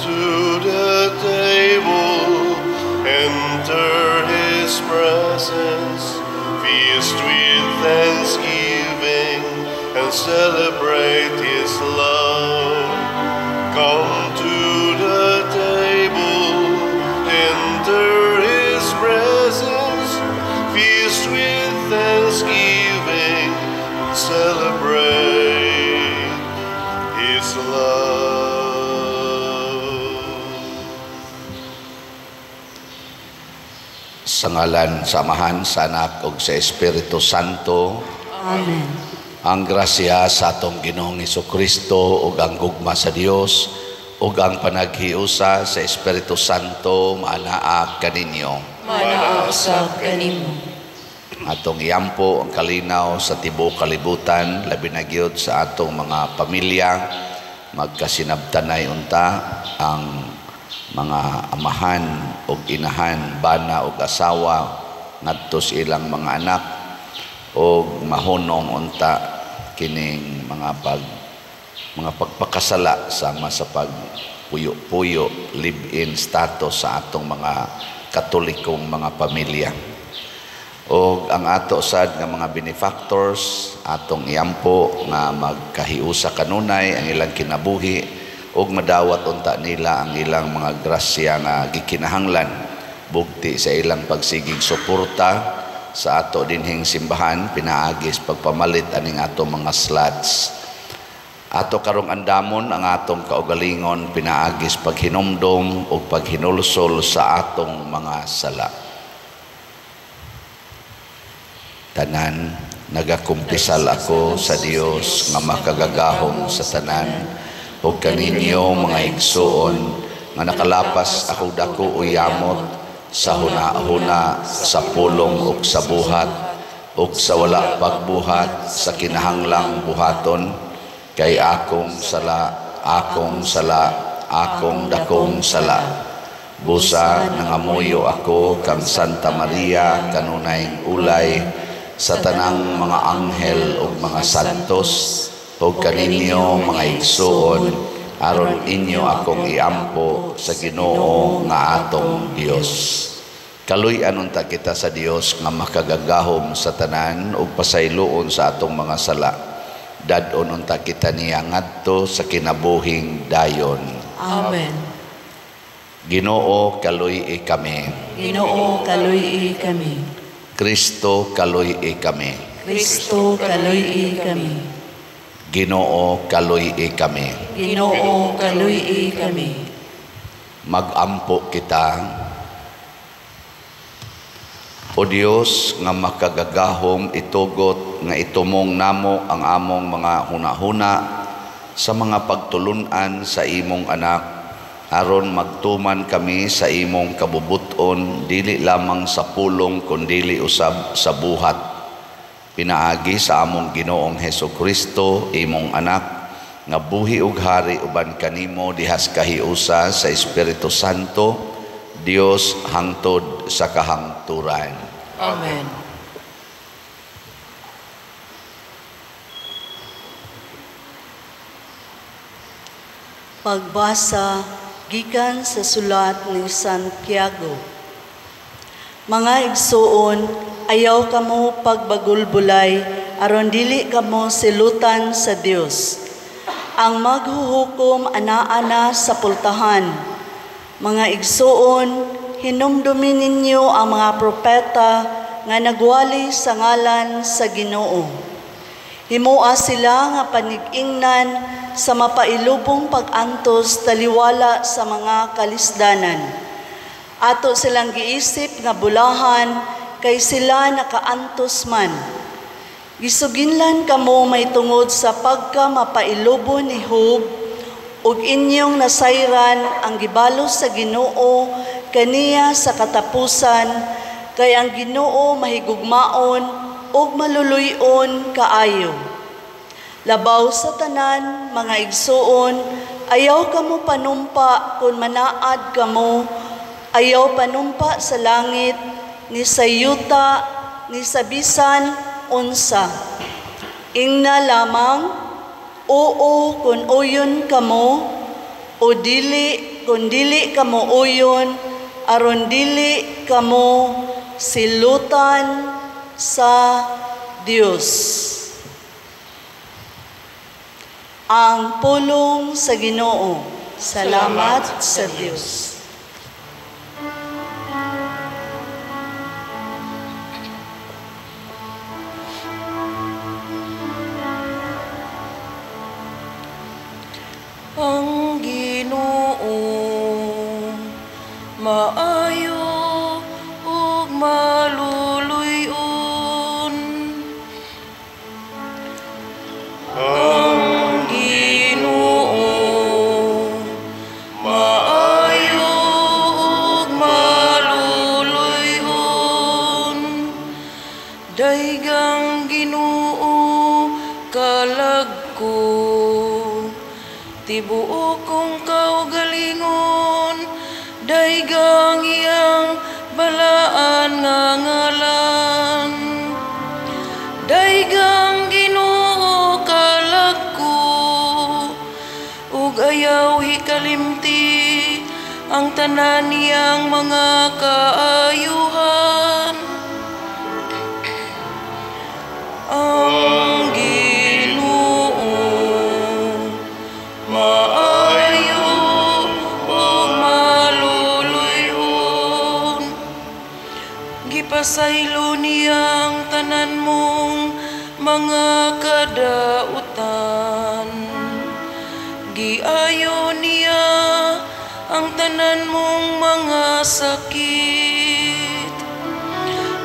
to the table, enter his presence, feast with thanksgiving, and celebrate his love. Come to the table, enter his presence, feast with thanksgiving, celebrate his love. Sa ngalan, samahan, sa Anak, ug sa Espiritu Santo. Amen. Ang grasya sa atong Ginoong Hesukristo ug ang gugma sa Dios ug ang panaghiusa sa Espiritu Santo maanaa kaninyo. Manaa usab kanimo. Atong iampo ang kalinaw sa tibuok kalibutan, labi na gyud sa atong mga pamilya, magkasinabtanay unta ang mga amahan ug inahan, bana ug asawa ngadto sa ilang mga anak, ug mahunong unta kining mga pagpakasala sama sa pagpuyo-puyo live-in status sa atong mga katolikong mga pamilya. O ang ato sad nga mga benefactors atong iampo nga magkahiusa kanunay ang ilang kinabuhi ug madawat unta nila ang ilang mga grasya nga gikinahanglan bugti sa ilang pagsigig suporta sa ato dinhing simbahan, pinaagis pagpamalit aning ato mga slots. Ato karong andamon ang atong kaugalingon, pinaagis paghinumdom o paghinulsol sa atong mga sala. Tanan, nagakumpisal ako sa Dios nga makagagahom sa tanan, ug kaninyo mga igsuon nga nakalapas ako dako uyamot sa huna-huna, sa pulong ug sa buhat, ug sa wala pagbuhat, sa kinahanglang buhaton, kay akong sala, akong dakong sala. Busa nangamuyo ako kang Santa Maria kanunayng ulay, sa tanang mga anghel ug mga santos, ug kaninyo mga igsuon, aron inyo akong iampo sa Ginoo nga atong Dios. Kaluy-an unta kita sa Dios nga makagagahom sa tanan ug pasayloon sa atong mga sala. Dad-on unta kita niya ngadto sa kinabuhing dayon. Amen. Ginoo, kaluy-i kami. Ginoo, kaluy-i kami. Kristo, kaluy-i kami. Kristo, kaluy-i kami. Ginoo, kaluy-i kami. Ginoo, kaluy-i kami. Magampo kita. O Dios nga makagagahom, itugot nga itumong namo ang among mga hunahuna sa mga pagtulunan sa imong anak, aron magtuman kami sa imong kabubuton, dili lamang sa pulong kundili usab sa buhat. Pinaagi sa among Ginoong Hesukristo, imong anak, nga buhi ug hari uban kanimo dihas kahiusa sa Espiritu Santo, Dios hangtod sa kahangturan. Amen. Pagbasa gikan sa sulat ni Santiago. Mga igsuon, ayaw kamo pagbagulbulay aron dili kamo silutan sa Dios. Ang maghuhukom ana-ana sa pultahan. Mga igsuon, hinumdumin ninyo ang mga propeta nga nagwali sa ngalan sa Ginoo. Himua sila nga panig-ingnan sa mapailubong pag-antos taliwala sa mga kalisdanan. Ato silang giisip nga bulahan kay sila nakaantos man. Gisuginlan kamo may tungod sa pagka mapailubo ni Job ug inyong nasayran ang gibalo sa Ginoo kaniya sa katapusan, kay ang Ginoo mahigugmaon ug maluluy-on kaayo. Labaw sa tanan, mga igsuon, ayaw kamo panumpa kung manaad kamo, ayaw panumpa sa langit, ni sa yuta, ni sa bisan, unsa. Ingna lamang, oo kung uyon kamo, o dili kung dili kamo uyon, aron dili kamo silutan sa Dios. Ang pulong sa Ginoo. Salamat sa Dios. Ang Ginoo maayo ug maluluyon. Ang Ginoo maayo ug maluluyon. Daigang Ginoo kalagko, tibuo kong kaugalingon, daigang iyang balaan nga ngalan. Daigang Ginoo kalagko, ug ayaw hikalimti ang tanan niyang mga kaayuhan. Ang Ginoo maayo ug maluluyon. Gipasaylo niyang tanan mong mga kadautan. Giayo niya ang tanan mong mga sakit.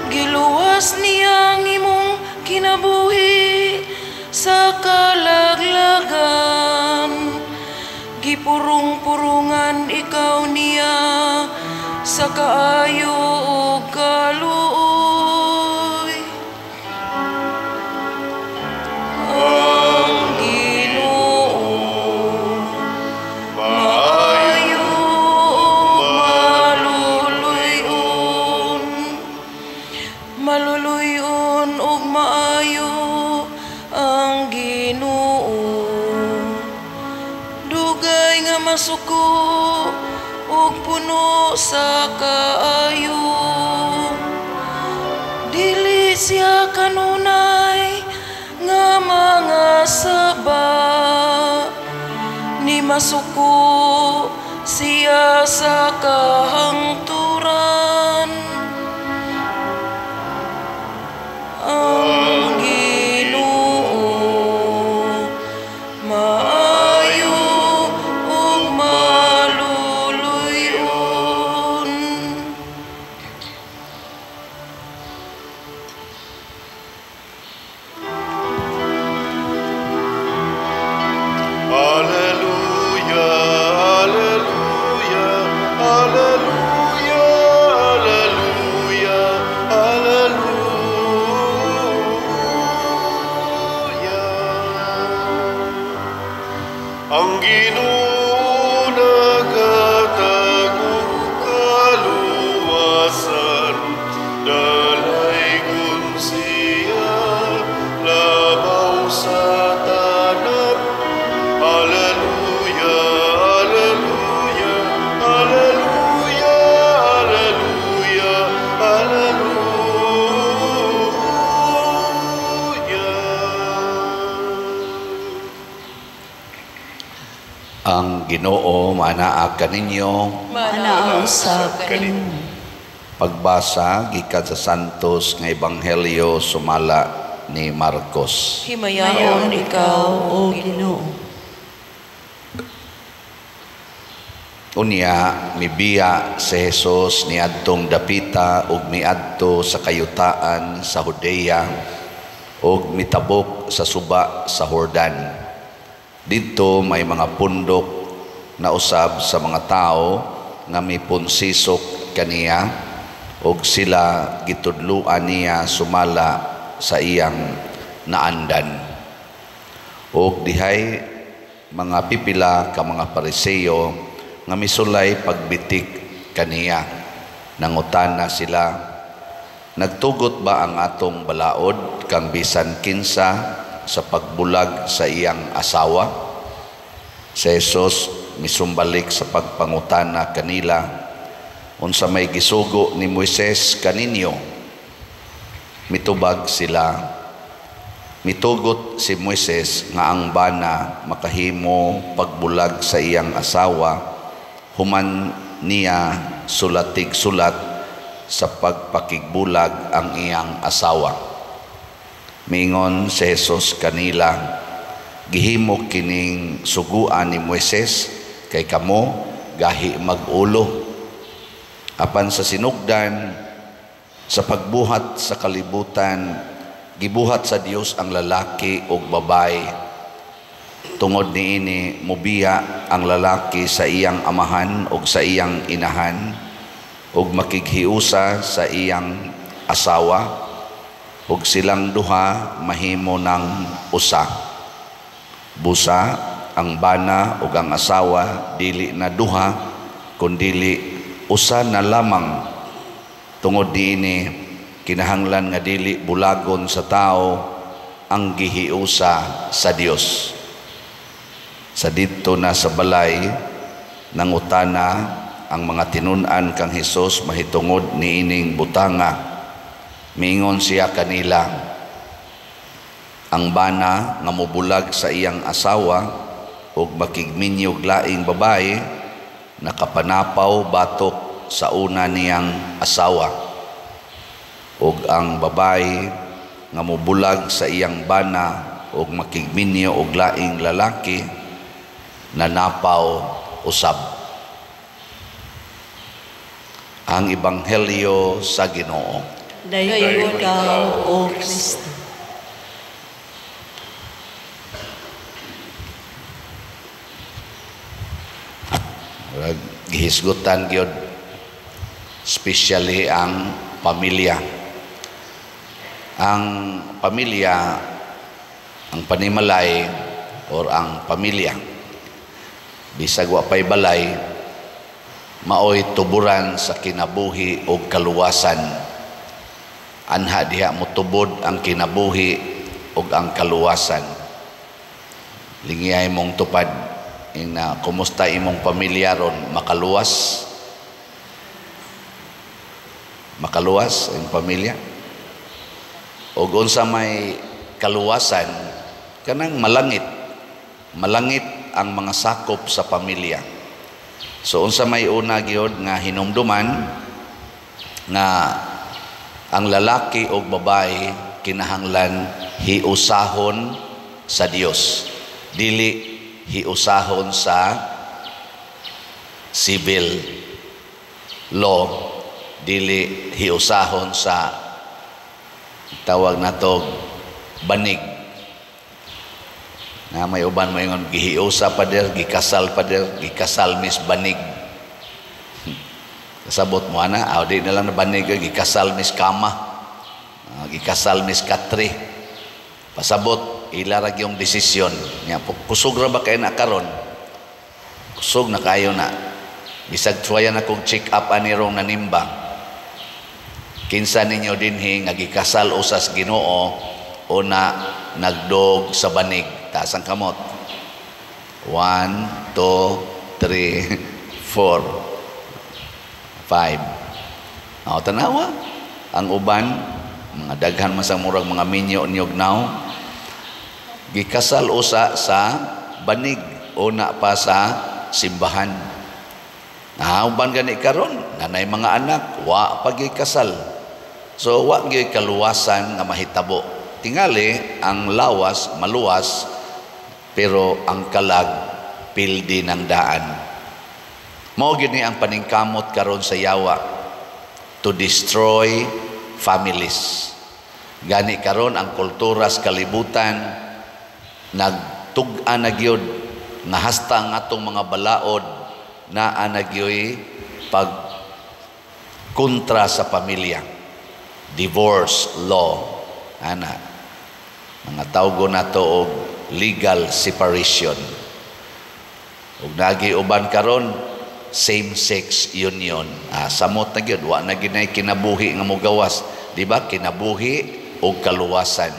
Giluwas niyang imong kinabuhi sa kalaglagan. Gipurong-purungan ikaw niya sa kaayo ug kaluoy. Ang Ginoo maayo ug maluluyon. Maluluyon ug maayo ang Ginoo. Dugay nga masuko ug puno sa kaayo. Dili siya kanunay nga mga saba, ni masuko siya sa kahangturan. Ang Ginoo maayo ug maluluyon. Alleluia, alleluia, alleluia, alleluia, alleluia. Ang Ginoo naghatag kaluwasan, dalaygon siya labaw sa tanan. Alleluia, alleluia, alleluia, alleluia, alleluia. Ang Ginoo manaa kaninyo. Manaaw sa kanimo. Pagbasa gikan sa Santos nga Ebanghelyo sumala ni Marcos. Himayaon ikaw, O O Ginoo. Ginoo. Unya mibiya si Jesus niadtong dapita ug miadto sa kayutaan sa Judea ug mitabok sa suba sa Jordan. Didto may mga pundok na usab sa mga tao nga mipunsisok kaniya ug sila gitudluan niya sumala sa iyang naandan. Ug dihay mga pipila ka mga Pariseo nga misulay pagbitik kaniya. Nangutana sila, nagtugot ba ang atong balaod kang bisan kinsa sa pagbulag sa iyang asawa? Si Jesus misumbalik sa pagpangutana kanila unsa may gisugo ni Moises kaninyo. Mitubag sila. Mitugot si Moises nga ang bana makahimo pagbulag sa iyang asawa human niya sulatig sulat sa pagpakigbulag ang iyang asawa. Miingon si Jesus kanila, gihimo kining suguan ni Moises kay kamo gahi mag-ulo. Apan sa sinugdan sa pagbuhat sa kalibutan, gibuhat sa Dios ang lalaki ug babae. Tungod niini mubiya ang lalaki sa iyang amahan ug sa iyang inahan ug makighiusa sa iyang asawa ug silang duha mahimo ng usa. Busa ang bana ug ang asawa dili na duha kundili usa na lamang. Tungod niini kinahanglan nga dili bulagon sa tao ang gihiusa sa Dios. Sa dito na sa balay nangutana ang mga tinun-an kang Hesus mahitungod niining butanga. Miingon siya kanila, ang bana nga mobulag sa iyang asawa ug makigminyog laing babae nakapanapaw batok sa una niyang asawa. Ug ang babae nga mobulag sa iyang bana ug makigminyo og laing lalaki nanapaw usab. Ang Ebanghelyo sa Ginoo. Dayon ikaw, O Kristo. Gihisgutan gyud especially ang pamilya. Ang pamilya, ang panimalay or ang pamilya, bisag wa pay balay, maoy tuburan sa kinabuhi o kaluwasan. Anha diha mutubod ang kinabuhi o ang kaluwasan. Lingiyay mong tupad ina kumusta imong pamilya ron, makaluwas? Makaluwas ang pamilya? O unsa may kaluwasan, kanang malangit. Malangit ang mga sakop sa pamilya. So unsa may una gyud nga hinumduman nga ang lalaki o babae kinahanglan hiusahon sa Dios. Dili hiusahon sa civil law, dili hiusahon sa tawag nato banig. Na may uban mo ingon gihiusa pa der, gikasal pa der, gikasal mis banig. Kasabot mo ana, di na lang na banig, gikasal mis kama, gikasal mis katri. Pasabot ilarag yung desisyon nya. Kusog ra ba kayo na karon? Kusog na kayo na. Bisag tuwayan akong check up anirong nanimba. Kinsa ninyo dinhi nga gikasal usas Ginoo o na nagdog sa banig. Taas ang kamot. 1, 2, 3, 4, 5. Tanawa. Ang uban, mga daghan man sa murag mga minyo niyog now, gikasal usa sa banig o na pa sa simbahan. Uban gani karon, nanay mga anak, wa pagikasal. So wa gyud kaluwasan nga mahitabo. Tingali ang lawas maluwas, pero ang kalag pildi ng daan. Mao gini ang paningkamot karon sa yawa, to destroy families. Gani karon ang kultura sa kalibutan nagtug-an na gyud nga hasta ang atong mga balaod na anagyoy pag kontra sa pamilya. Divorce law ana mga tawgo nato og legal separation. Ug nagi uban karon same-sex union. Samot na gyud, wa na ginay kinabuhi nga mogawas, di ba? Kinabuhi o kaluwasan.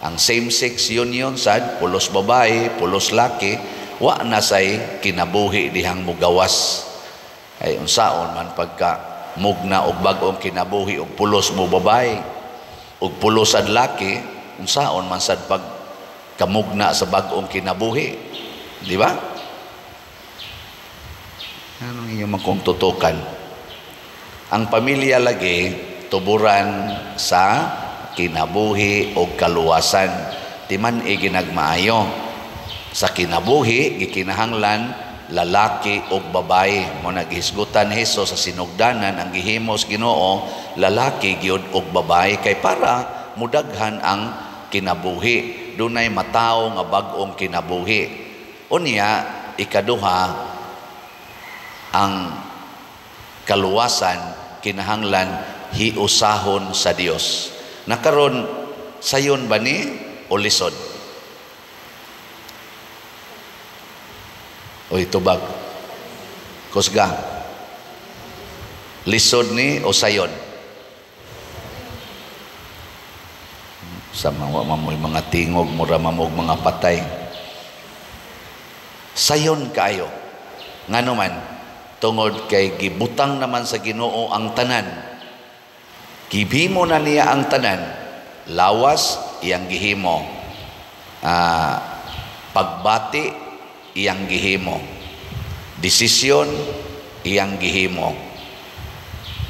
Ang same-sex union sad pulos babae, pulos laki, wa na say kinabuhi dihang mugawas. Ay unsaon man pagka mugna og bag-ong kinabuhi og pulos mo babae og pulos ad laki, unsaon man sad pag kamugna sa bag-ong kinabuhi, di ba? Anong inyong magkungtutukan? Ang pamilya lagi tuburan sa kinabuhi o kaluwasan. Timan ginagmaayo. Sa kinabuhi, gikinahanglan lalaki o babae. Mo naghisgutan ni Hesus sa sinugdanan ang gihimos Ginoo, lalaki gyud og babae kay para mudaghan ang kinabuhi. Dunay matawo nga bag-ong kinabuhi. Unya ikaduha, ang kaluwasan kinahanglan hiusahon sa Dios. Nakaron sayon ba ni o lisod? O itubag? Kusga? Lisod ni o sayon? Sa mamoy mga tingog, mura mamog mga patay. Sayon kayo. Ngano man, tungod kay gibutang naman sa Ginoo ang tanan. Gihimo na niya ang tanan. Lawas, iyang gihimo. Pagbati, iyang gihimo. Desisyon, iyang gihimo.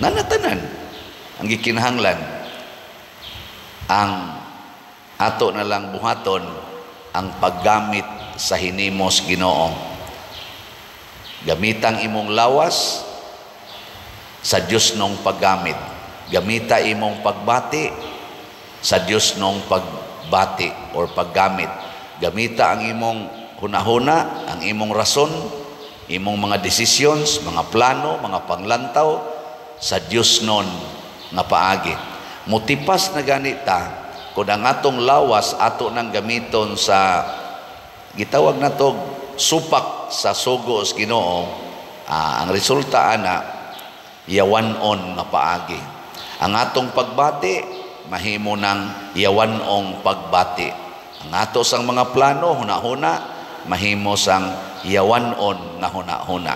Nanatanan ang gikinahanglan. Ang ato na lang buhaton ang paggamit sa hinimos Ginoo. Gamitang imong lawas sa Dios nung paggamit. Gamita imong pagbati sa Dios nung pagbati or paggamit. Gamita ang imong hunahuna, ang imong rason, imong mga decisions, mga plano, mga panglantaw sa Dios nun nga paagi. Mutipas na ganita kung ang atong lawas ato nang gamiton sa gitawag na to supak sa sugo sa Ginoo, ang resulta ana yawan-on nga paagi. Ang atong pagbati mahimo ng yawan-ong pagbati. Ang ato sang mga plano hunahuna mahimo sang yawan-on nga hunahuna.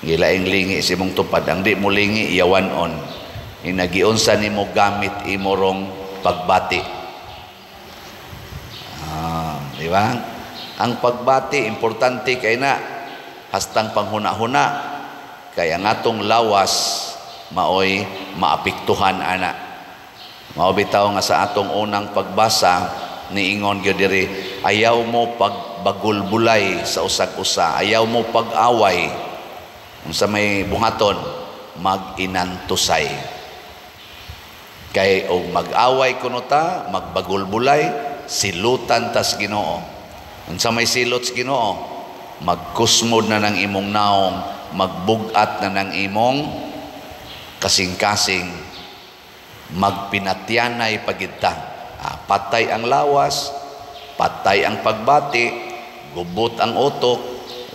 Gilaing lingi si mong tupad, ang di mo lingi yawan-on. Inagiunsa nimo gamit imo rong pagbati. Di ba? Ang pagbati importante kay na hastang panghuna-huna kay ang atong lawas maoy maapektuhan ana. Mao bitaw nga sa atong unang pagbasa niingon gyud diri, ayaw mo pagbagulbulay sa usag-usa, ayaw mo pag-away. Unsa may buhaton, mag-inantusay. Kay og mag-away kuno ta, magbagulbulay, silutan tas Ginoo. Unsa may silot sa Ginoo, magkusmod na ng imong naong, magbugat na ng imong kasing-kasing, magpinatyanay pagita. Patay ang lawas, patay ang pagbati, gubot ang utok,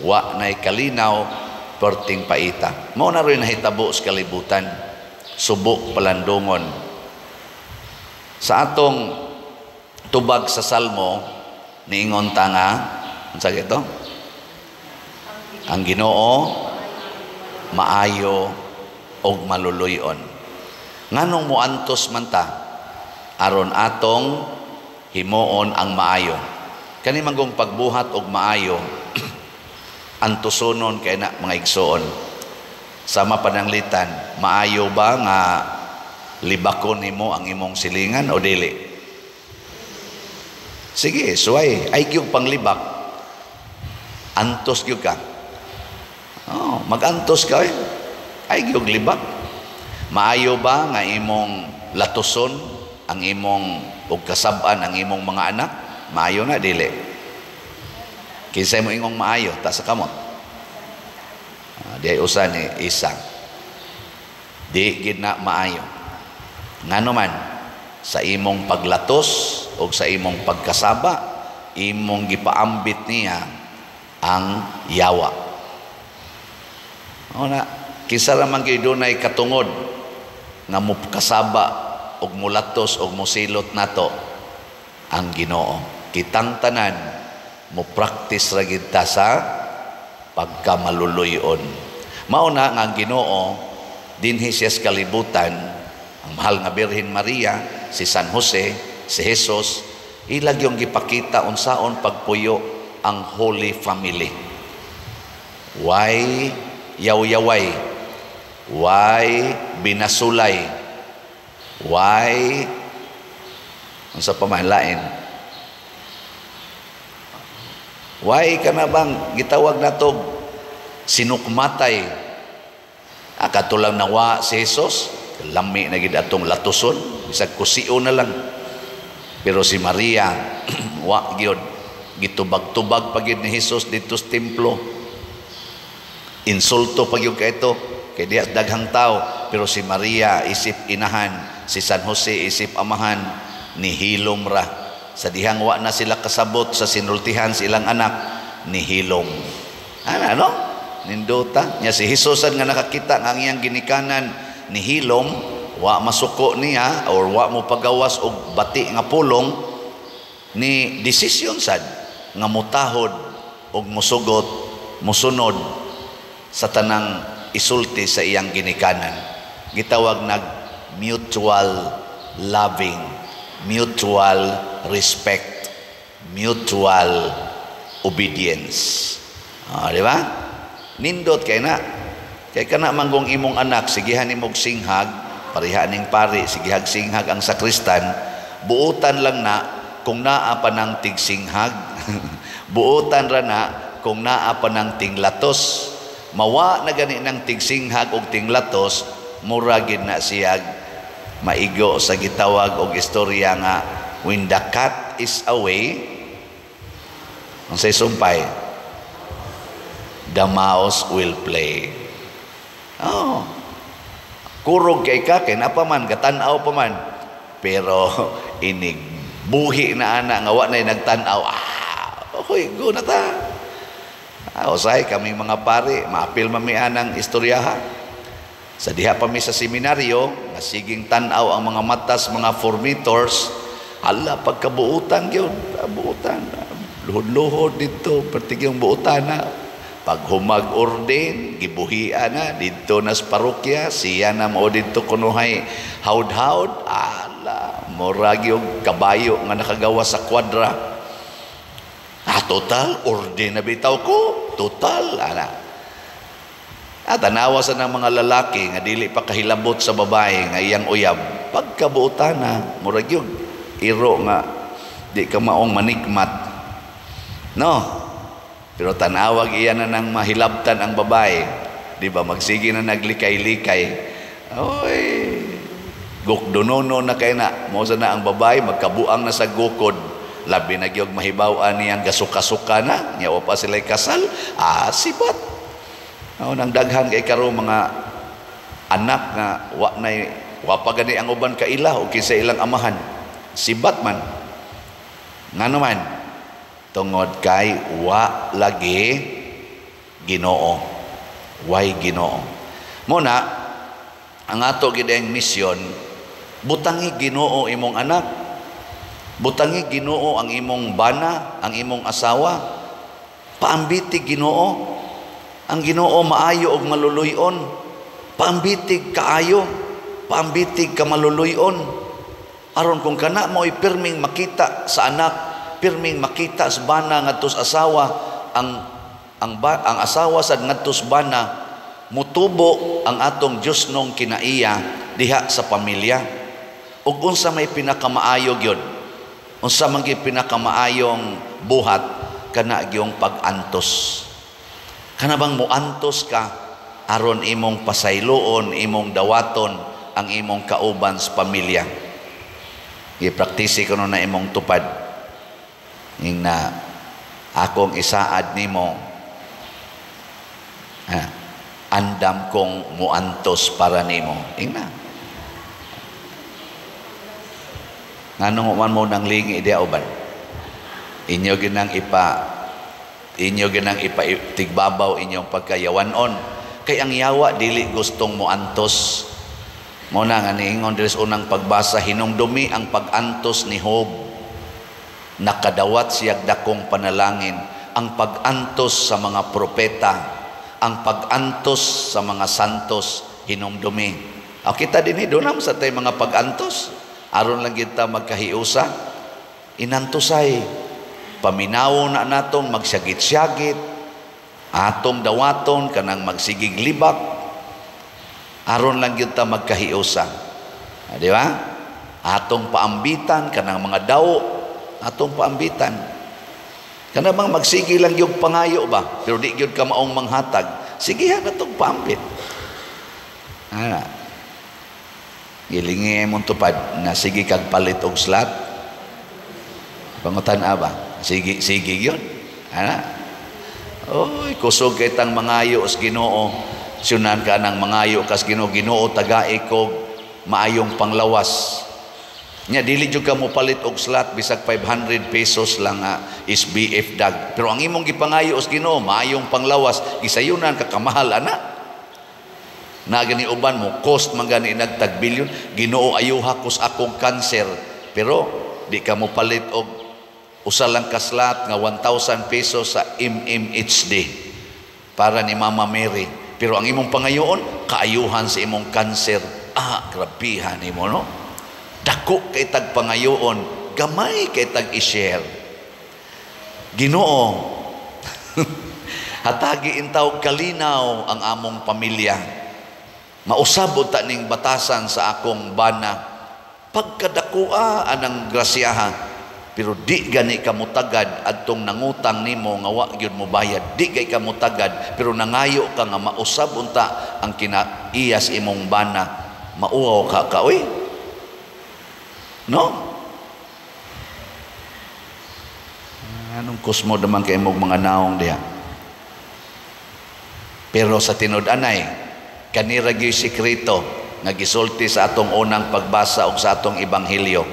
wa na'y kalinaw, perting paita. Mao na rin nahitabo sa kalibutan, subok palandungon. Sa atong tubag sa Salmo, niingon ta nga, unsa ito? Ang Ginoo maayo og maluluyon. Nganong muantos man ta aron atong himuon ang maayo. Kani manggong pagbuhat og maayo antusonon kay na mga igsoon. Sama pananglitan, maayo ba nga libakon nimo ang imong silingan o dili? Sige, suway, ay gyud panglibak. Antos gyud ka. Mag-antos ka ay gyud libak. Maayo ba nga imong latuson ang imong og kasab-an ang imong mga anak? Maayo na dili. Kinsay mo ingong maayo ta sa kamot. Di usa ni isa. Di gid na maayo. Ngano man sa imong paglatos o sa imong pagkasaba, imong gipaambit niya ang yawa. Na kinsa ra man gyud dunay katungod nga mukasaba og mulatos og mosilot nato ang Ginoo. Kitang tanan mo practice ra gid ta sa pagkamaluluyon. Mauna nga ang Ginoo dinhi siya sa kalibutan, ang mahal nga Birhen Maria, si San Jose, si Jesus, ilag yung gipakita unsaon pagpuyo ang Holy Family. Why yaw-yaway, why binasulay, why unsa pa man lain, why ka na bang gitawag nato sinukmatay. Akatulang nawa si Jesus, lami na gid atong latuson, bisag kusiyo na lang. Pero si Maria, wa gyud gitubag-tubag pagid ni Jesus dito sa templo. Insulto pagyud ka ito, kay diha daghang tao. Pero si Maria isip inahan, si San Jose isip amahan, nihilom ra. Sa dihang wa na sila kasabot sa sinultihan silang anak, nihilom. Ano? Nindota. Nya si Jesus nga nakakita nga ang iyang ginikanan, nihilom, wa masuko niya, or wa mo pagawas og bati nga pulong, ni desisyon sad nga mutahod og musugot, musunod sa tanang isulti sa iyang ginikanan. Gitawag nag mutual loving, mutual respect, mutual obedience. Di ba? Nindot kay na. Kay kana manggong imong anak, sigihan nimog singhag, pariha ning pari, sigihag singhag ang sakristan, buutan lang na kung naa pa ng tigsinghag. Buutan ra na kung naa pa ng tinglatos. Mawa na gani ng tigsinghag o tinglatos, muragin na siyag maigo sa gitawag og istorya nga when the cat is away, ang say sumpay, the mouse will play. Oh, kurog kay ka, kay napaman, katanaw pa man. Pero inig buhi na ana nga wa na nagtanaw. Okay, go na ta. Usay kami mga pari, maapil mami anang istoryaha. Sa diha pa mi sa seminaryo, nasiging tanaw ang mga matas, mga formators. Ala, pagkabuutan yun, buutan. Luhod-luhod dito, pertigyong buutan na. Pag humag-orden, gibuhian na, dito nas parokya, siya na mo dito kunuhay haud-haud, ala, morag yung kabayo nga nakagawa sa kwadra. Total, orden na bitaw ko, total, ana. At tanawa sa ng mga lalaki, nga dili pa kahilabot sa babae, nga iyang uyab, pagkabuutan na, morag yun, iro nga, di ka maong manikmat. No? Pero tanawag iyan na ng mahilabtan ang babae. Di ba? Magsige na naglikay-likay. Oy, gukdonono na kayo na. Mosa na ang babae, magkabuang na sa gukod. Labi na gyud mahibawaan niyang gasuka-suka na. Nyawa pa sila'y kasal. Sibat. Nang daghan kay karo mga anak nga wa pa gani ang uban kaila o kinsa ilang amahan. Sibat man. Nga naman, tungod kay wa lagi Ginoo. Why Ginoo? Muna, ang ato gidayang misyon, butangi Ginoo imong anak. Butangi Ginoo ang imong bana, ang imong asawa. Paambitig Ginoo. Ang Ginoo maayo og maluluyon. Paambitig kaayo. Paambitig ka maluluyon. Aron kung kana mo ipirming makita sa anak, pirming makita sa bana ngadto sa asawa, ang asawa sa ngadto sa bana, mutubo ang atong Dios nung kinaiya diha sa pamilya. Ug unsa may pinakamaayo gyud, unsa man gyud pinakamaayong buhat, kana gyung pag-antos. Kana bang muantos ka aron imong pasayloon, imong dawaton ang imong kauban sa pamilya. Gipraktisi kuno na imong tupad. Ing na akong isaad nimo, andam kong muantos para nimo. Ing na. Nganong man mo nang lingi dia uban. Inyo ginang tigbabaw inyong pagkayawanon. Kay ang yawa dili gustong muantos. Mo na nga niingon diri sa unang pagbasa, hinumdumi ang pag-antos ni Job. Nakadawat siyag dakong panalangin, ang pag-antos sa mga propeta, ang pag-antos sa mga santos hinumdumi. Kita din doon sa tayo mga pag-antos. Aron lang kita magkahiusa, inantusay. Paminaw na natong magsyagit-syagit, atong dawaton kanang magsigig libak, aron lang kita magkahiusa. Di ba? Atong paambitan kanang mga daw, atong paambitan. Kanang mga magsigi lang yung pangayo ba, pero di gyud ka maong manghatag. Sigihan atong paambit. Gilingi mong tupad na sige kag palit og slot. Pangutan-a ba? Sige yun. Oy, kusog kay tang mangayo sa Ginoo. Sunan ka ng mangayo kas Ginoo, Ginoo tagai ko maayong panglawas. Nya dili jud ka mo palit og slot bisag 500 pesos lang SBF dag. Pero ang imong gipangayo sa Ginoo maayong panglawas, gisayunan ka kamahal ana. Na gani uban mo cost man gani nagtag bilyon. Ginoo ayuha kus akong cancer, pero di ka mo palit og usa lang ka slot nga 1,000 pesos sa MMHD para ni Mama Mary. Pero ang imong pangayoon kaayuhan sa imong cancer. Grabihan nimo, no? Dako kay tag pangayoon, gamay kay tag i-share. Ginoo hatagi intaw kalinaw ang among pamilya. Mausabot ta ning batasan sa akong bana. Pagkadakua anang grasyaha, pero di gani ka mutagad adtong nangutang nimo nga wa gyud mo bayad. Di kay ka mutagad, pero nangayo ka nga mausab unta ang kinaiyas imong bana. Mauaw ka oy. No? Anong kusmo naman kay mong mga naong diha? Pero sa tinud-anay, kanira gyud sikreto nga gisulti sa atong unang pagbasa og sa atong ebanghelyo.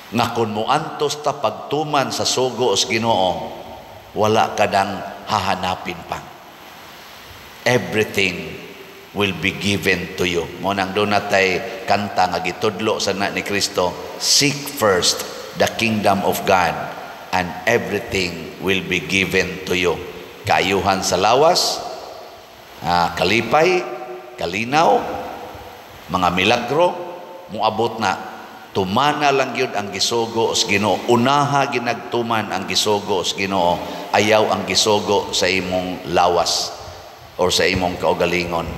Nga kun moantos ta pagtuman sa sugo os Ginoo, wala kadang hahanapin pa. Everything will be given to you. Mo nang do natay kanta nga gitudlo sa na ni Kristo, seek first the kingdom of God and everything will be given to you. Kaayuhan sa lawas, kalipay, kalinaw, mga milagro, muabot na. Tumana lang yun ang gisugo sa Ginoo. Unaha ginagtuman ang gisugo sa Ginoo. Ayaw ang gisugo sa imong lawas or sa imong kaugalingon.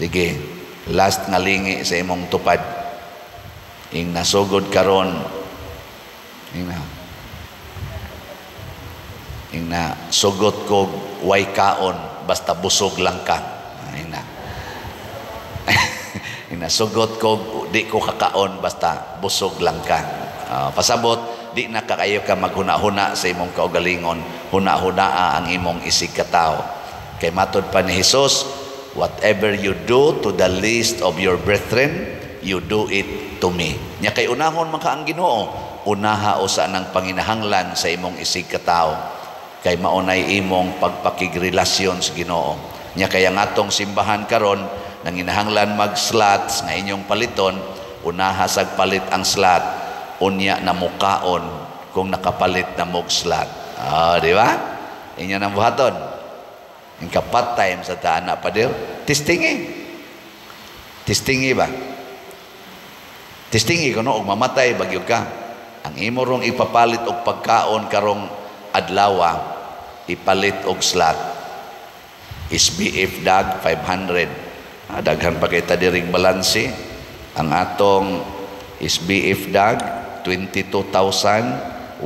Sige, last nga lingi sa imong tupad. Ing nasugod karon, ing na sugot ko way kaon basta busog lang ka. Inasugot ko, di ko kakaon basta busog lang ka. Pasabot, di na kakayo ka maghuna-huna sa imong kaugalingon. Huna-hunaa ang imong isig katao. Kay matod pa ni Jesus, whatever you do to the least of your brethren, you do it to me. Nya kay unahon man ka ang Ginoo, unaha usa nang panginahanglan sa imong isig katao. Kay maunay imong pagpakigrelasyon sa Ginoo. Nya kay ang atong simbahan karon, nang inahanglan mag-slots nga inyong paliton, unaha sag palit ang slot, unya na mukaon kung nakapalit na mog slot. Di ba? Inyo nang buhaton. Yung kapat time sa taana pa dir, tistingi. Tistingi ba? Tistingi kuno og mamatay bagyo ka. Ang imo rong ipapalit og pagkaon karong adlawa, ipalit og slot. SBF dag 500. Daghan pa kay ta diring balanse. Ang atong SBF dag 22,149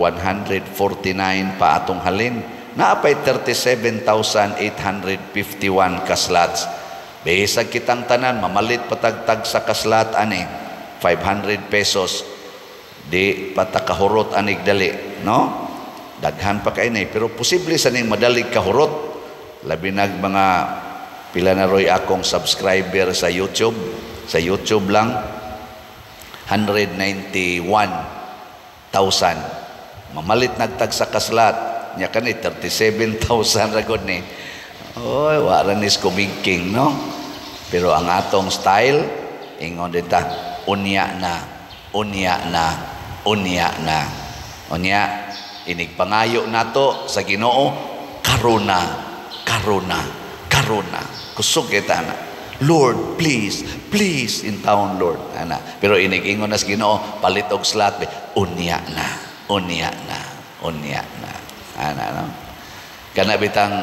pa atong halin. Naapay 37,851 ka slots. Bisag kitang tanan mamalit patagtag sa kaslat ani 500 pesos. Di patakahurot anig dali, no? Daghan pa kay nay, pero posible sa ning madalig kahurot. Labi nag mga pila na roy akong subscriber sa YouTube. Sa YouTube lang 191,000. Mamalit nagtag sa kaslat nya kani 37,000 ragod ni. Oy, wala nis kumingking, no? Pero ang atong style ingon dita, unya na, unya na. Unya, inigpangayo nato sa Ginoo, karuna, karuna, karuna. Kusog kita na. Lord, please, please in town, Lord. Ana. Pero inig-ingon na sa Ginoo, palit og slat, unya na, unya na, unya na. Ana, no? Kana bitang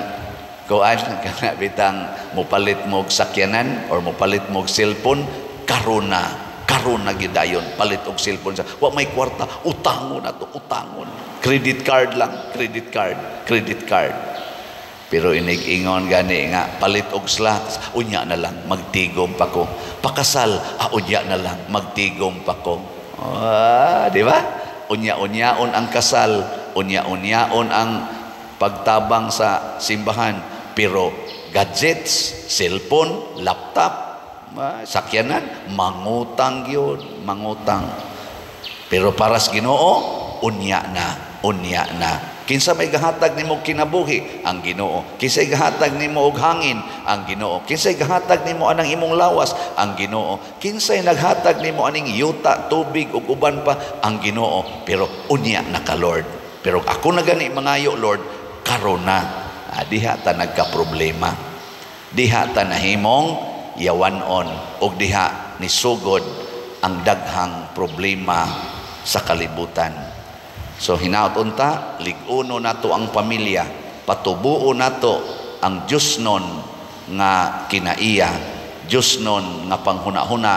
kuan, kana bitang mupalit mo og sakyanan or mupalit mo og cellphone, karuna, karuna gidayon, palit og cellphone sa. Wa may kwarta, utangon na to, utangon. Credit card lang, credit card, credit card. Pero inig-ingon gani nga, palit og slot, unya na lang, magtigom pa ko. Pakasal, unya na lang, magtigom pa ko. Di ba? Unya-unyaon ang kasal, unya-unyaon ang pagtabang sa simbahan. Pero gadgets, cellphone, laptop, sakyanan, mangutang yun, mangutang. Pero para sa Ginoo, unya na, unya na. Kinsa may gahatag nimo kinabuhi, ang Ginoo. Kinsay gahatag nimo og hangin, ang Ginoo. Kinsay gahatag nimo anang imong lawas, ang Ginoo. Kinsay naghatag nimo aning yuta, tubig ug uban pa, ang Ginoo. Pero unya na ka, Lord. Pero ako na gani mangayo, Lord, karon na. Diha ta nagka-problema. Diha ta nahimong yawanon ug diha nisugod ang daghang problema sa kalibutan. So hinaot unta, lig-uno nato ang pamilya, patubuo nato ang Diyos nun nga kinaiya, Diyos nun nga panghuna-huna,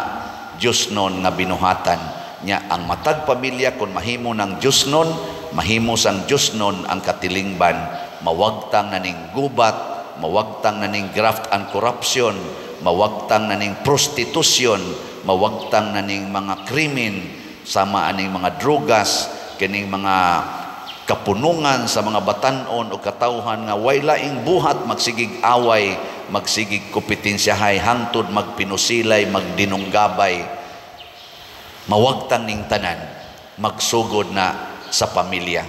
Diyos nun nga binuhatan. Nya ang matag pamilya kung mahimo ng Diyos nun, mahimo sang Diyos nun ang katilingban, mawagtang naning gubat, mawagtang naning graft and corruption, mawagtang naning prostitusyon, mawagtang naning mga krimen, sama aning mga drogas, kining mga kapunungan sa mga batanon o katawhan nga way laing buhat, magsigig away, magsigig kompetensyahay, hangtod magpinusilay, magdinunggabay, mawagtang ning tanan, magsugod na sa pamilya.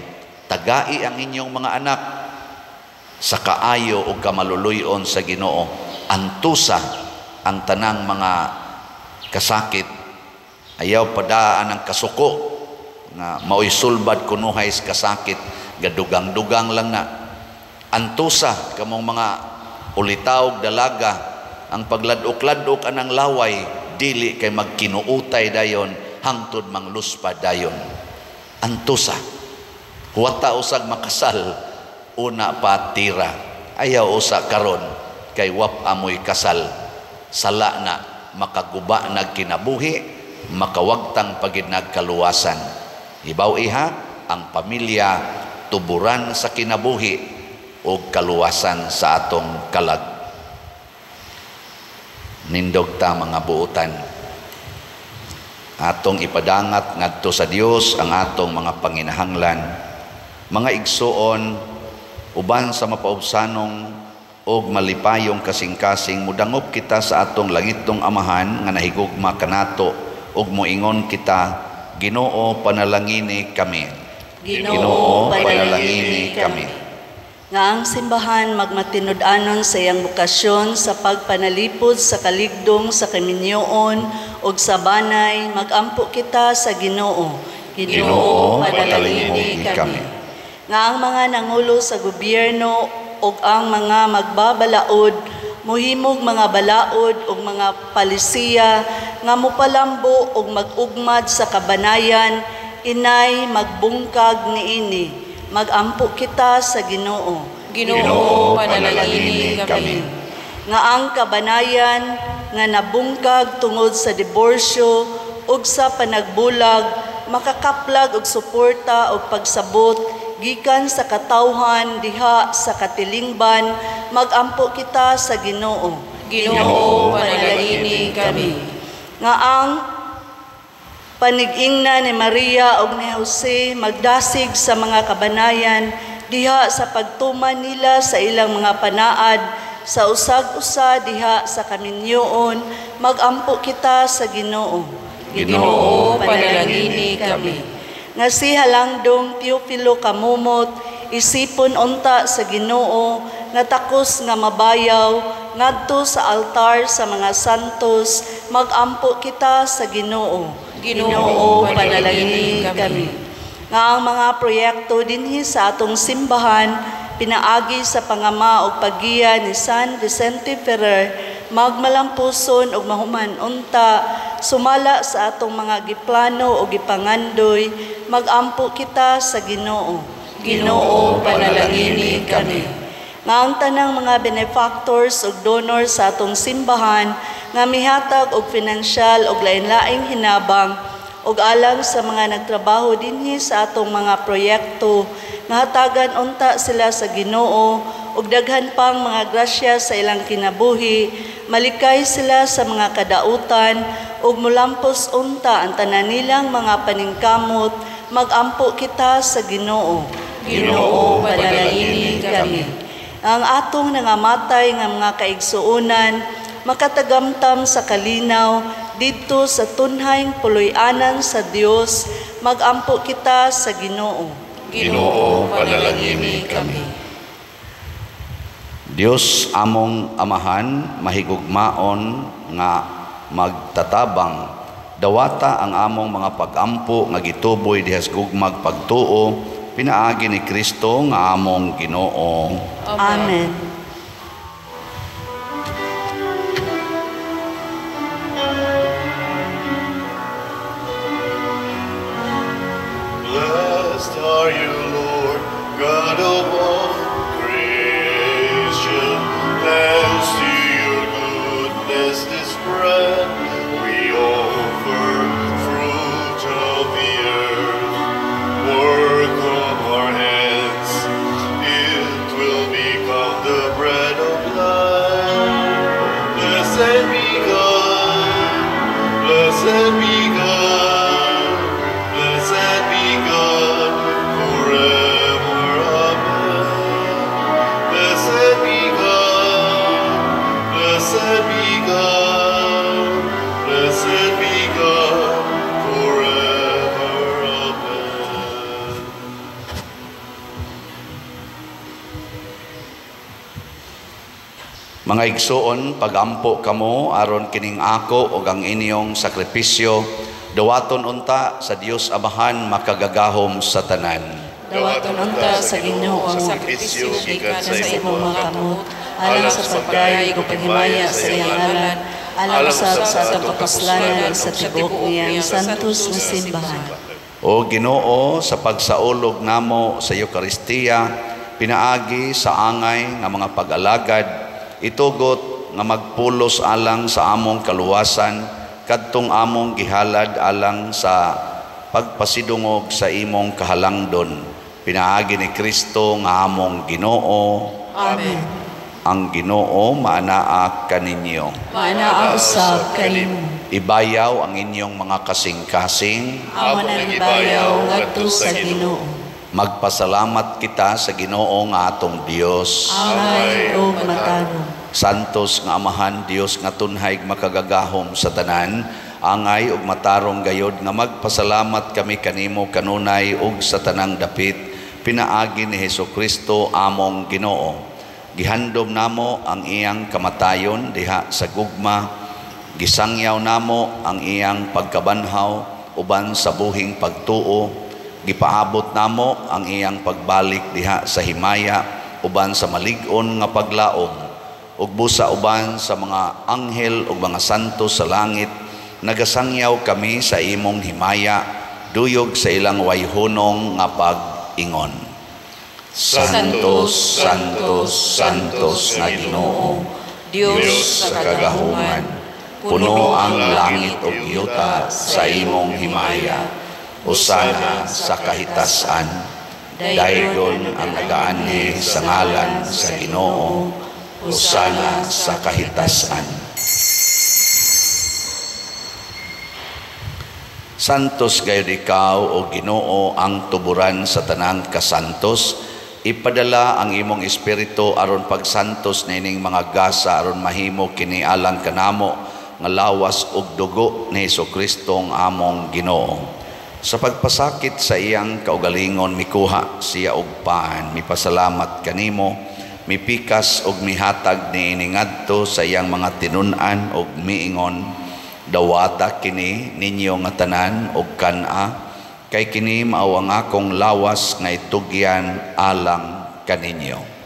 Tagai ang inyong mga anak sa kaayo o kamaluluyon sa Ginoo. Antusa ang tanang mga kasakit, ayaw padaan ang kasuko nga mao'y sulbad kunuhay sa kasakit, gadugang-dugang lang na. Antusa kamong mga ulitaw dalaga, ang pagladok-ladok anang laway, dili kay magkinuutay dayon, hangtod mangluspad dayon. Antusa, huwata usag makasal, una pa tira, ayaw usa karon kay wap amoy kasal, sala na makaguba nagkinabuhi, makawagtang pagid nagkaluwasan. Ibaw iha, ang pamilya tuburan sa kinabuhi o kaluwasan sa atong kalag. Nindog ta mga buutan, atong ipadangat ngadto sa Dios ang atong mga panginahanglan. Mga igsuon, uban sa mapaubsanong og malipayong kasing-kasing, mudangop kita sa atong langitong Amahan nga nahigugma kanato og moingon kita, Ginoo, panalangini kami. Ginoo, panalangini kami. Nga ang simbahan magmatinud-anon sa iyang bukasyon sa pagpanalipod sa kaligdong sa kaminyoon ug sa banay, magampo kita sa Ginoo. Ginoo, panalangini kami. Nga ang mga nangulo sa gobyerno ug ang mga magbabalaod, muhimog mga balaod ug mga palisiya nga mopalambo ug mag-ugmad sa kabanayan, inay magbungkag niini. Magampo kita sa Ginoo. Ginoo, panalangini kami. Nga ang kabanayan nga nabungkag tungod sa diborsyo ug sa panagbulag, makakaplag og suporta ug pagsabot gikan sa katawhan diha sa katilingban, magampo kita sa Ginoo. Ginoo, panalangini kami. Nga ang panig-ingna ni Maria ug ni Jose magdasig sa mga kabanayan diha sa pagtuman nila sa ilang mga panaad sa usag-usa diha sa kaminyoon, magampo kita sa Ginoo. Ginoo, panalangini kami. Nga si Halangdong Teofilo Kamumot, isipon unta sa Ginoo, nga takos nga mabayaw, ngadto sa altar sa mga santos, magampo kita sa Ginoo. Ginoo, panalangin kami. Nga ang mga proyekto dinhi sa atong simbahan pinaagi sa pangama ug paggiya ni San Vicente Ferrer magmalampuson ug mahuman unta sumala sa atong mga giplano ug gipangandoy magampo kita sa Ginoo. Ginoo, panalangin kami. Nga ang tanang mga benefactors ug donors sa atong simbahan nga mihatag og pinansyal ug lain-laing hinabang ug alang sa mga nagtrabaho dinhi sa atong mga proyekto nga hatagan unta sila sa Ginoo ug daghan pang mga grasya sa ilang kinabuhi, malikay sila sa mga kadautan ug mulampos unta ang tanan nilang mga paningkamot, magampo kita sa Ginoo. Ginoo, panalangin kami. Ang atong nangamatay nga mga kaigsuonan makatagamtam sa kalinaw dito sa tunhayng puloy-anan sa Dios, magampo kita sa Ginoo. Ginoo, panalangin kami. Dios among amahan, mahigugmaon nga magtatabang, dawata ang among mga pagampo nga gituboy dihas gugmag pagtuo, pinaagi ni Kristo nga among Ginoo. Amen. Blessed are you, Lord, God of all creation. Thanks to your goodness this bread we offer, fruit of the earth, work of our hands. It will become the bread of life. Blessed be God, blessed be God. Blessed be God forever, amen. Blessed be God, blessed be God, blessed be God forever, amen. Mga igsoon, pagampo kamo aron kining ako ug ang inyong sakripisyo, dawaton unta sa Dios Amahan makagagahom sa tanan. Dawaton unta sa Ginoo ang sakripisyo gikan sa imong mga kamot, alang sa pagdayeg ug paghimaya sa iyang ngalan, alang sa atong kapaslanan sa tibok niyang santos nga simbahan. O Ginoo, sa pagsaulog namo sa Eucharistia, pinaagi sa angay nga mga pag-alagad, itugot nga magpulos alang sa among kaluwasan, kadtong among gihalad alang sa pagpasidungog sa imong kahalangdon. Pinaagi ni Kristo nga among Ginoo. Amen. Ang Ginoo maanaa kaninyo. Maanaa usab kanimo. Ibayaw ang inyong mga kasing-kasing. Amo nang ibayaw ngadto sa Ginoo. Magpasalamat kita sa Ginoo nga atong Dios. Angay ug matarong. Santos nga Amahan, Dios nga tunhay makagagahom sa tanan, angay ug matarong gayod nga magpasalamat kami kanimo kanunay ug sa tanang dapit, pinaagi ni Hesukristo among Ginoo. Gihandom namo ang iyang kamatayon diha sa gugma, gisangyaw namo ang iyang pagkabanhaw uban sa buhing pagtuo, gipaabot namo ang iyang pagbalik diha sa himaya uban sa malig-on nga paglaom, ug busa uban sa mga anghel ug mga santos sa langit, nagasangyaw kami sa imong himaya, duyog sa ilang wayhunong nga pag-ingon. Santos, Santos, Santos nga Ginoo, Dios sa kagahuman, puno ang langit ug yuta sa imong himaya, usana sa kahitasan, daygon ang nagaanhi sa ngalan sa Ginoo, usana sa kahitasan. Santos gayud ikaw o Ginoo ang tuburan sa tanang kasantos, ipadala ang imong espiritu aron pagsantos na ining mga gasa aron mahimo kini alang kanamo nga lawas ug dugo ni Hesukristo ang among Ginoo. Sa pagpasakit sa iyang kaugalingon mikuha siya og paan, mipasalamat kanimo, mipikas og mihatag ni ini ngadto sa iyang mga tinun-an og miingon, Dawata kini ninyo nga tanan og kana, kay kini mao ang akong lawas nga itugyan alang kaninyo.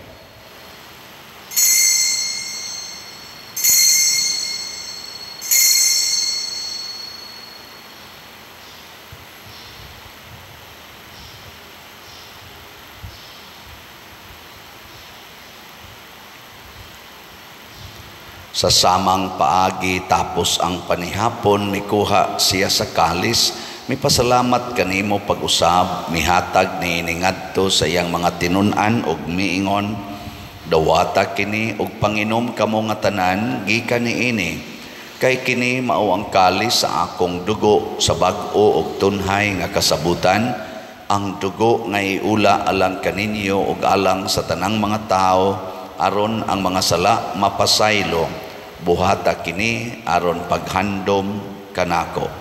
Sa samang paagi tapos ang panihapon, mikuha siya sa kalis, mipasalamat kanimo pag-usab, mihatag ni ngadto sa iyang mga tinun-an og miingon, dawata kini og panginom kamo nga tanan gikan niini, kay kini mao ang kalis sa akong dugo sa bag-o og tunhay nga kasabutan, ang dugo nga iula alang kaninyo og alang sa tanang mga tao, aron ang mga sala mapasaylo. Buhata kini aron paghandom kanako.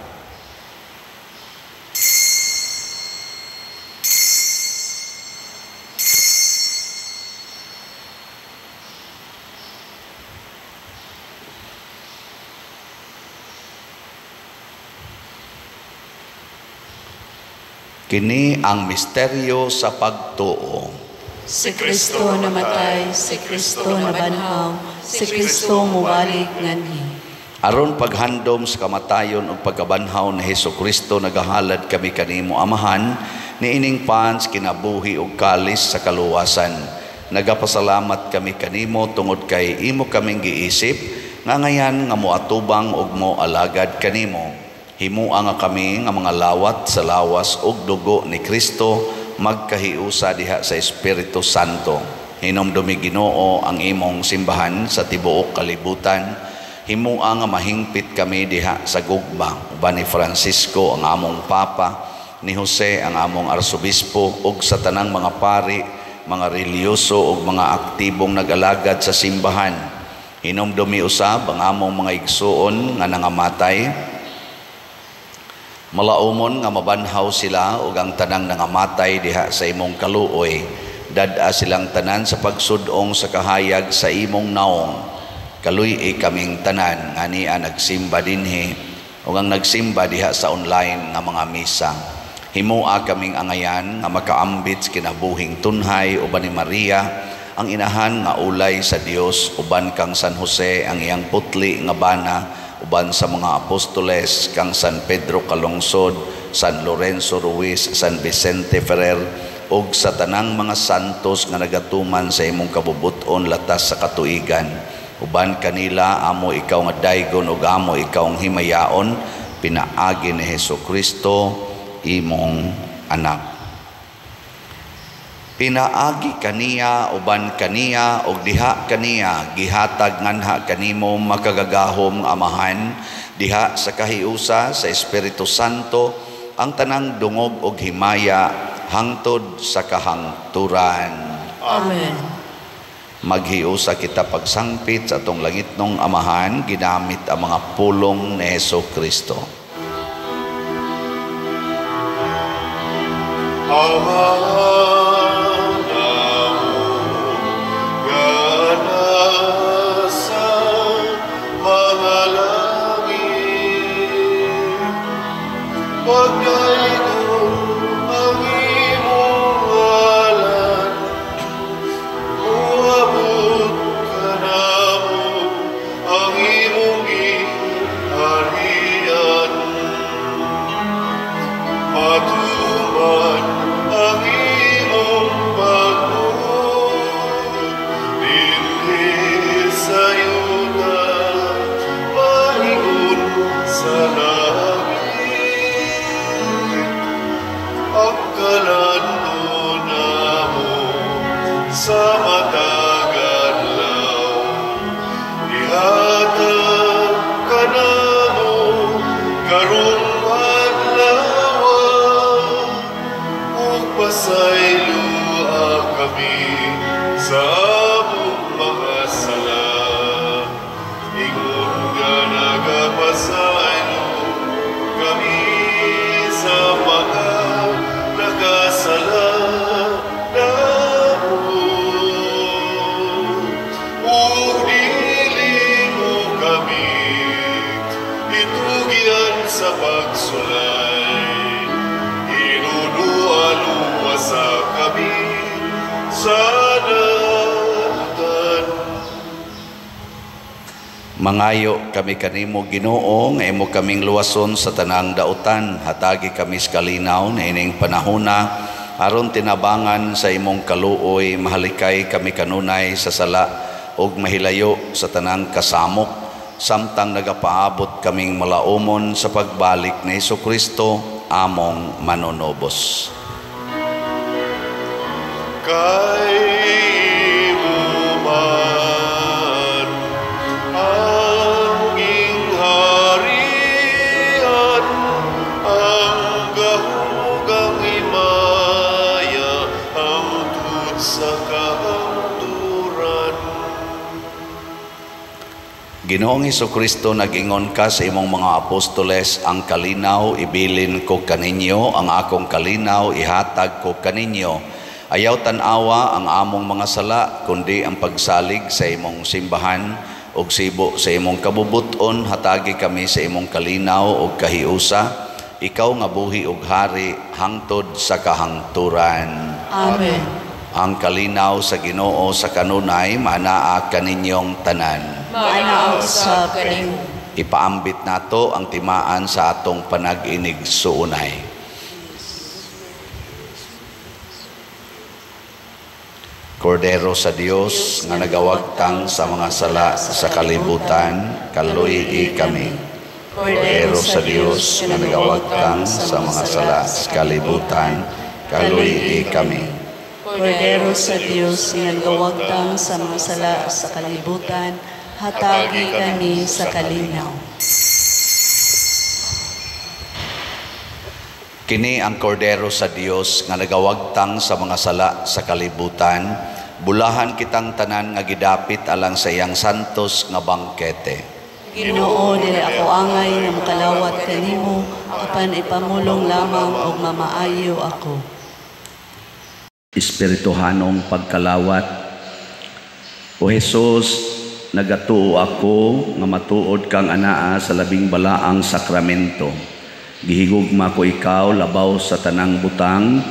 Kini ang misteryo sa pagtuo. Si Kristo namatay, si Kristo nabanhaw, si Kristo muwalik nganhi. Aron paghandom sa kamatayon ug pagkabanhaw ni Hesukristo, nagahalad kami kanimo Amahan, niining pans kinabuhi ug kalis sa kaluwasan. Nagapasalamat kami kanimo tungod kay imo kaming giisip, nga ngayan nga moatubang ug moalagad kanimo. Himua nga kami nga mga lawat sa lawas ug dugo ni Kristo, magkahiusa diha sa Espiritu Santo. Hinumdumi Ginoo ang imong simbahan sa tibuok kalibutan. Himua nga mahingpit kami diha sa gugma, uban ni Francisco ang among Papa, ni Jose ang among Arsobispo, ug sa tanang mga pari, mga reliyoso ug mga aktibong nag-alagad sa simbahan. Hinumdumi usab ang among mga igsuon nga nangamatay. Malaumon nga mabanhaw sila ug ang tanang nangamatay diha sa imong kaluoy. Dad-a silang tanan sa pagsudong sa kahayag sa imong naong. Kaluy kaming tanan nga niya nagsimba dinhi ug ang nagsimba diha sa online nga mga misa. Himua kaming angayan nga makaambit sa kinabuhing tunhay uban ni Maria, ang inahan nga ulay sa Dios, uban kang San Jose ang iyang putli nga bana, uban sa mga apostoles kang San Pedro Calungsod, San Lorenzo Ruiz, San Vicente Ferrer, ug sa tanang mga santos nga nagatuman sa imong kabubuton latas sa katuigan. Uban kanila amo ikaw nga daygon ug amo ikaw ang himayaon, pinaagi ni Hesukristo imong anak. Pinaagi kaniya uban kaniya ug diha kaniya gihatag nganha kanimo makagagahom Amahan, diha sa kahiusa sa Espiritu Santo ang tanang dungog ug himaya hangtod sa kahangturan. Amen. Maghiusa kita pagsangpit sa atong langitnong Amahan ginamit ang mga pulong ni Hesukristo. Patuman ang sa pagsulay, inunualuwa sa kami sa dalutan. Mangayo kami kanimo Ginoo nga imo kaming luwason sa tanang dautan, hatagi kami sa kalinaw na ining panahona aron tinabangan sa imong kaluoy, mahalikay kami kanunay sa sala ug mahilayo sa tanang kasamok, samtang nagapaabot kaming malaumon sa pagbalik ni Jesucristo among manunobos. Kay imuman ang gingharian, ang gahugang himaya, ang tut sa kahangturan. Ginoong Jesucristo, nag-ingon ka sa imong mga apostoles, ang kalinaw ibilin ko kaninyo, ang akong kalinaw ihatag ko kaninyo. Ayaw tanawa ang among mga sala, kundi ang pagsalig sa imong simbahan ug sibo sa imong kabubuton, hatagi kami sa imong kalinaw ug kahiusa, ikaw nga buhi ug hari hangtod sa kahangturan. Amen. Ang kalinaw sa Ginoo sa kanunay manaa kaninyong tanan. Maanaw sa kanimo. Ipaambit nato ang timaan sa atong panag-inig suunay. Kordero sa Dios nga nagawagtang sa mga sala sa kalibutan, kaluy kami. Kordero sa Dios nga nagawagtang sa mga sala sa kalibutan, kaluy kami. Kordero sa Diyos nga nagawagtang sa mga sala sa kalibutan, hatagi kami sa kalinaw. Kini ang kordero sa Dios nga nagawagtang sa mga sala sa kalibutan, bulahan kitang tanan nga gidapit alang sa iyang santos nga bangkete. Ginoo, dili ako angay nga makalawat kanimo, apan ipamulong lamang og mamaayo ako. Espirituhanong pagkalawat. O Jesus, nagatuo ako nga matuod kang anaa sa labing balaang sakramento. Gihigugma ko ikaw labaw sa tanang butang,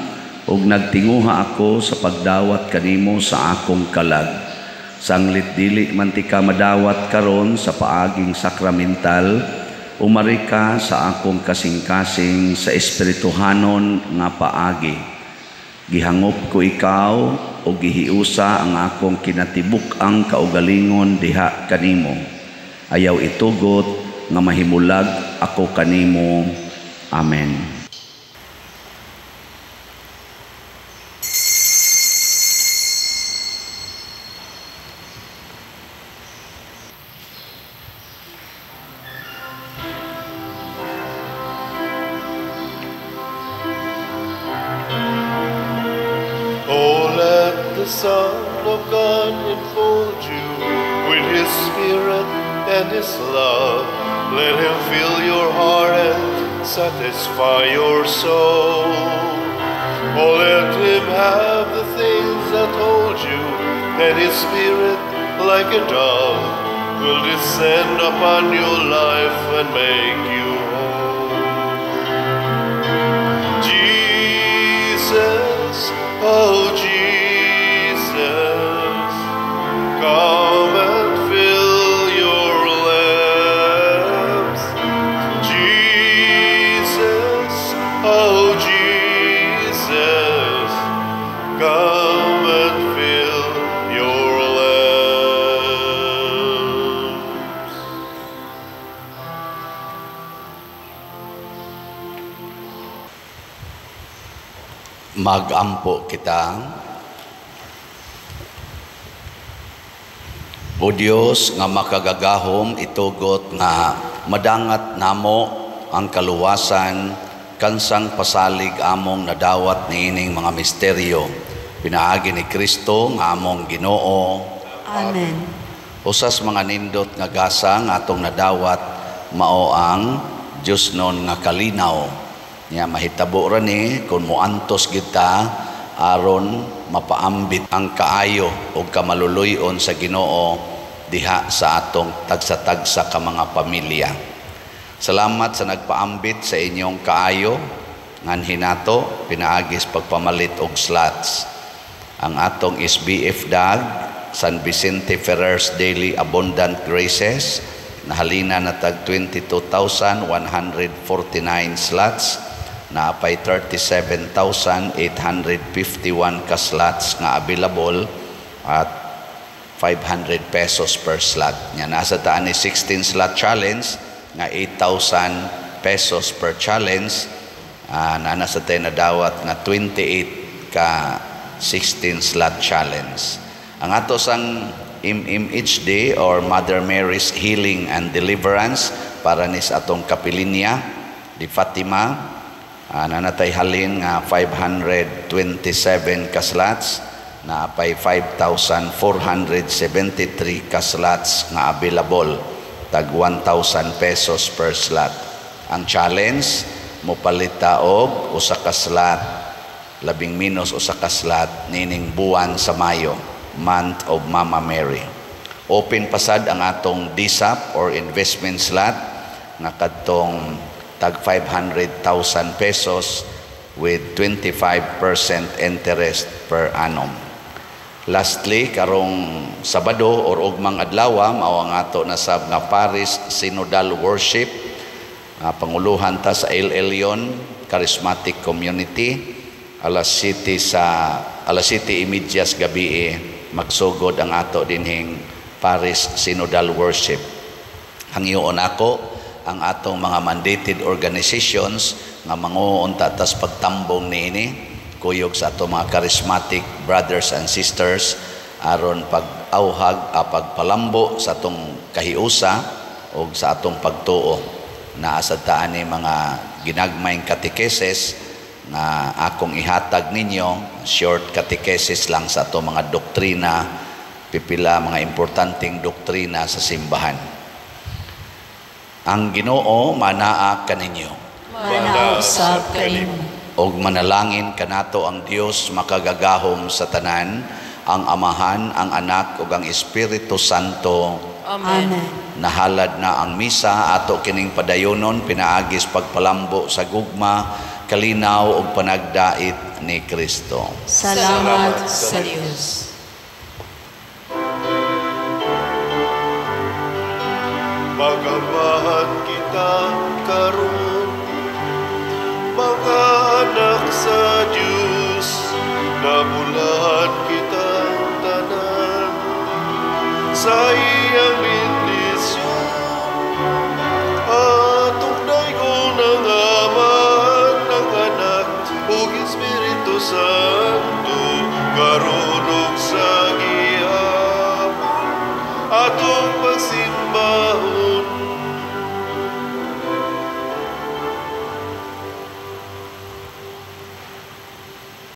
ug nagtinguha ako sa pagdawat kanimo sa akong kalag. Sanglit dili man ti ka madawat karon sa paaging sakramental, umari ka sa akong kasing-kasing sa espirituhanon nga paagi. Gihangop ko ikaw o gihiusa ang akong kinatibuk-ang kaugalingon diha kanimo. Ayaw itugot nga mahimulag ako kanimo. Amen. Oh, let the Son of God enfold you with His Spirit and His love. Let Him fill your heart and satisfy your soul. Oh, let Him have the things that hold you, and His Spirit, like a dove, will descend upon your life and make you whole. Jesus, oh Jesus, come and fill your lamps. Jesus, oh Jesus, come and fill your lamps. Magampo kita. O Dios nga makagagahom, itugot nga madangat namo ang kaluwasan kansang pasalig among nadawat niining mga misteryo. Pinaagi ni Kristo nga among Ginoo. Amen. Usas mga nindot nga gasang atong nadawat mao ang Dios non nga kalinaw. Nya mahitabo ra ni kun moantos kita aron mapaambit ang kaayo o kamaluluyon sa Ginoo diha sa atong tagsa-tagsa ka mga pamilya. Salamat sa nagpaambit sa inyong kaayo, ngan hinato, pinaagis pagpamalit og slots. Ang atong SBF DAG, San Vicente Ferrers Daily Abundant Graces, nahalina na tag 22,149 slots, na apay 37,851 ka slots nga available at 500 pesos per slot. Nya nasa taan ni 16 slot challenge nga 8,000 pesos per challenge. Na nasa tayo na dawat nga 28 ka 16 slot challenge. Ang ato sang MMHD or Mother Mary's Healing and Deliverance para ni sa atong kapilinya di Fatima, nanatay halin nga 527 ka slots, na apay 5,473 ka slots nga available, tag 1,000 pesos per slot. Ang challenge, mopalita og usa ka slot, labing minus usa ka slot nining buwan sa Mayo, month of Mama Mary. Open pasad ang atong DSAP or investment slot nga kadtong tag 500,000 pesos with 25% interest per annum. Lastly, karong Sabado or ugmang adlaw mao ang ato nasab nga Paris Synodal Worship, panguluhan ta sa El Elyon Charismatic Community, alas 7:30 gabi magsugod ang ato dinhing Paris Synodal Worship. Hangyoon ako ang atong mga mandated organizations nga manguunta tas pagtambong niini kuyog sa ato mga charismatic brothers and sisters aron pag-auhag pagpalambo sa atong kahiusa o sa atong pagtuo. Naasad taan ni mga ginagmayng catechesis na akong ihatag ninyo, short catechesis lang sa atong mga doktrina, pipila mga importanteng doktrina sa simbahan. Ang Ginoo manaa kaninyo. Manausab kaimo. Og manalangin kanato ang Dios makagagahom sa tanan, ang Amahan, ang Anak ug ang Espiritu Santo. Amen. Nahalad na ang misa, ato kining padayonon, pinaagis pagpalambo sa gugma, kalinaw ug panagdait ni Kristo. Salamat sa Dios. Magamahan kita karon, mga anak sa Diyos, nabulahan kita tanan sa iyang bendisyon. Atong daygon ng Ama, ng Anak, ug Espiritu Santo, karon ug sa gihapon, atong